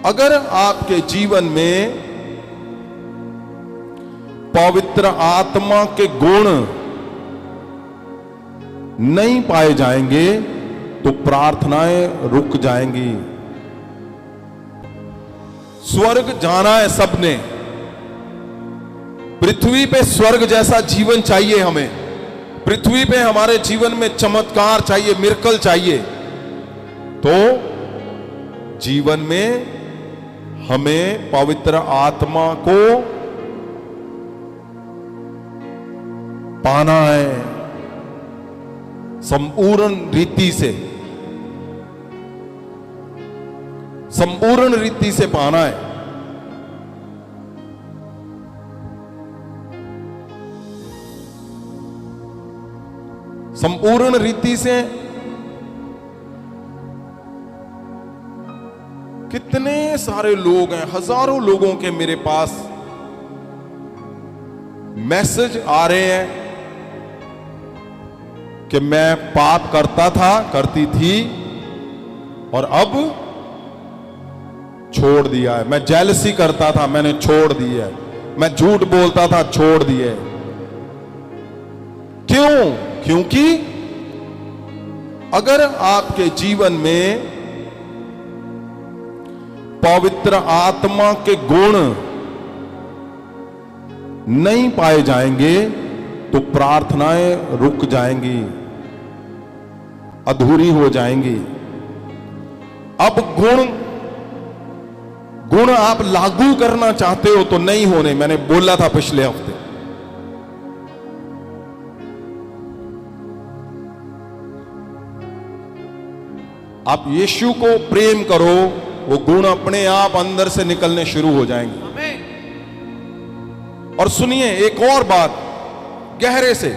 अगर आपके जीवन में पवित्र आत्मा के गुण नहीं पाए जाएंगे तो प्रार्थनाएं रुक जाएंगी। स्वर्ग जाना है सबने, पृथ्वी पे स्वर्ग जैसा जीवन चाहिए हमें। पृथ्वी पे हमारे जीवन में चमत्कार चाहिए, मिरेकल चाहिए। तो जीवन में हमें पवित्र आत्मा को पाना है संपूर्ण रीति से, संपूर्ण रीति से पाना है। संपूर्ण रीति से कितने सारे लोग हैं, हजारों लोगों के मेरे पास मैसेज आ रहे हैं कि मैं पाप करता था, करती थी और अब छोड़ दिया है। मैं जेलसी करता था, मैंने छोड़ दिया है। मैं झूठ बोलता था, छोड़ दिया है। क्यों? क्योंकि अगर आपके जीवन में पवित्र आत्मा के गुण नहीं पाए जाएंगे तो प्रार्थनाएं रुक जाएंगी, अधूरी हो जाएंगी। अब गुण आप लागू करना चाहते हो तो नहीं होने। मैंने बोला था पिछले हफ्ते, आप यीशु को प्रेम करो, वो गुण अपने आप अंदर से निकलने शुरू हो जाएंगे। और सुनिए एक और बात गहरे से,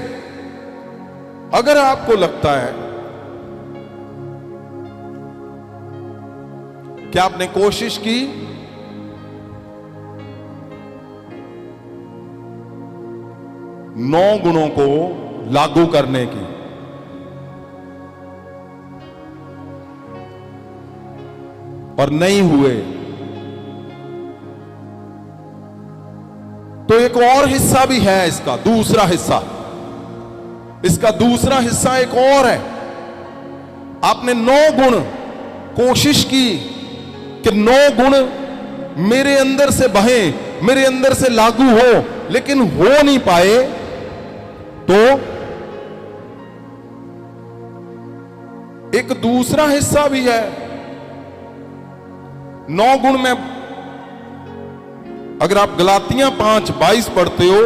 अगर आपको लगता है कि आपने कोशिश की नौ गुणों को लागू करने की, और नहीं हुए, तो एक और हिस्सा भी है इसका, दूसरा हिस्सा। इसका दूसरा हिस्सा एक और है। आपने 9 गुण कोशिश की कि 9 गुण मेरे अंदर से बहे, मेरे अंदर से लागू हो, लेकिन हो नहीं पाए। तो एक दूसरा हिस्सा भी है। 9 गुण में अगर आप गलातियां 5:22 पढ़ते हो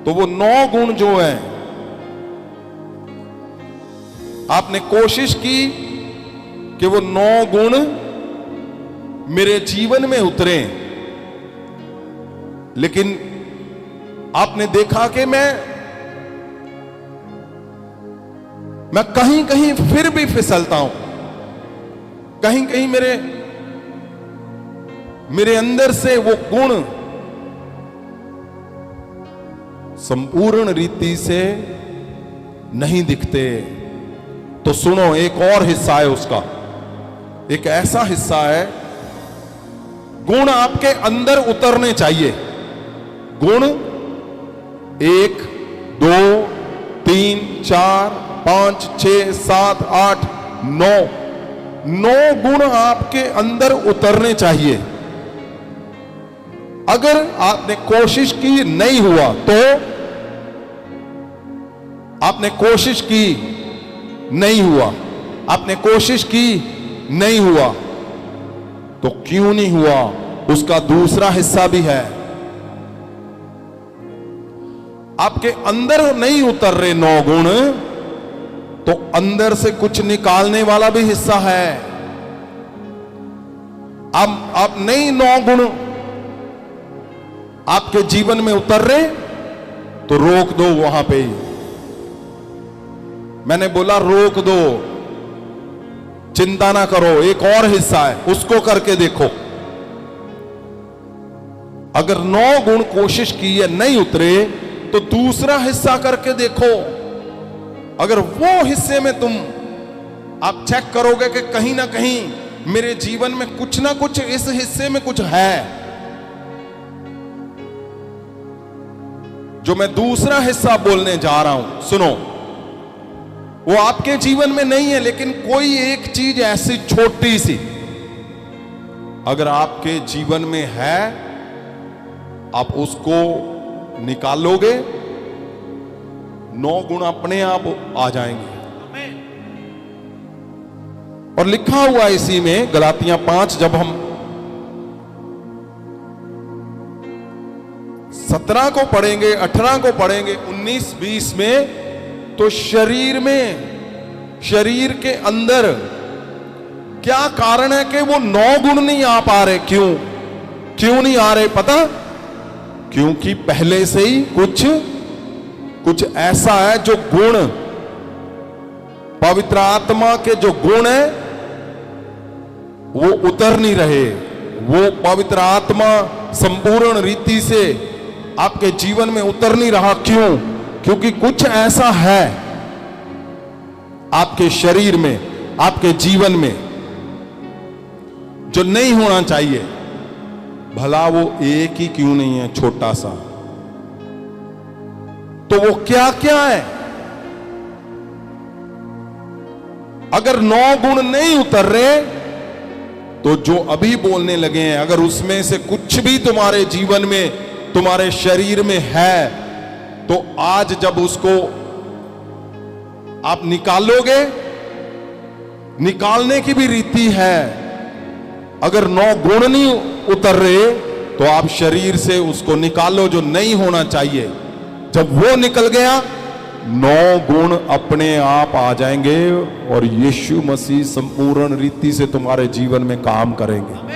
तो वो 9 गुण जो है, आपने कोशिश की कि वो 9 गुण मेरे जीवन में उतरे, लेकिन आपने देखा कि मैं कहीं कहीं फिर भी फिसलता हूं, कहीं कहीं मेरे अंदर से वो गुण संपूर्ण रीति से नहीं दिखते। तो सुनो, एक और हिस्सा है उसका, एक ऐसा हिस्सा है, गुण आपके अंदर उतरने चाहिए। गुण 1 2 3 4 5 6 7 8 9 गुण आपके अंदर उतरने चाहिए। अगर आपने कोशिश की नहीं हुआ, तो आपने कोशिश की नहीं हुआ, आपने कोशिश की नहीं हुआ, तो क्यों नहीं हुआ उसका दूसरा हिस्सा भी है। आपके अंदर नहीं उतर रहे 9 गुण, तो अंदर से कुछ निकालने वाला भी हिस्सा है। अब आप नहीं 9 गुण आपके जीवन में उतर रहे, तो रोक दो वहां पे ही। मैंने बोला रोक दो, चिंता ना करो, एक और हिस्सा है, उसको करके देखो। अगर 9 गुण कोशिश की है नहीं उतरे, तो दूसरा हिस्सा करके देखो। अगर वो हिस्से में आप चेक करोगे कि कहीं ना कहीं मेरे जीवन में कुछ ना कुछ इस हिस्से में कुछ है जो मैं दूसरा हिस्सा बोलने जा रहा हूं। सुनो, वो आपके जीवन में नहीं है, लेकिन कोई एक चीज ऐसी छोटी सी अगर आपके जीवन में है, आप उसको निकालोगे, 9 गुण अपने आप आ जाएंगे। और लिखा हुआ इसी में गलातियां 5, जब हम 17 को पढ़ेंगे, 18 को पढ़ेंगे, 19, 20 में, तो शरीर में, शरीर के अंदर क्या कारण है कि वो 9 गुण नहीं आ पा रहे? क्यों नहीं आ रहे पता? क्योंकि पहले से ही कुछ ऐसा है जो गुण, पवित्र आत्मा के जो गुण है वो उतर नहीं रहे। वो पवित्र आत्मा संपूर्ण रीति से आपके जीवन में उतर नहीं रहा। क्योंकि कुछ ऐसा है आपके शरीर में, आपके जीवन में जो नहीं होना चाहिए। भला वो एक ही क्यों नहीं है, छोटा सा, तो वो क्या क्या है? अगर 9 गुण नहीं उतर रहे, तो जो अभी बोलने लगे हैं, अगर उसमें से कुछ भी तुम्हारे जीवन में, तुम्हारे शरीर में है, तो आज जब उसको आप निकालोगे, निकालने की भी रीति है। अगर 9 गुण नहीं उतर रहे, तो आप शरीर से उसको निकालो जो नहीं होना चाहिए। जब वो निकल गया, 9 गुण अपने आप आ जाएंगे और यीशु मसीह संपूर्ण रीति से तुम्हारे जीवन में काम करेंगे।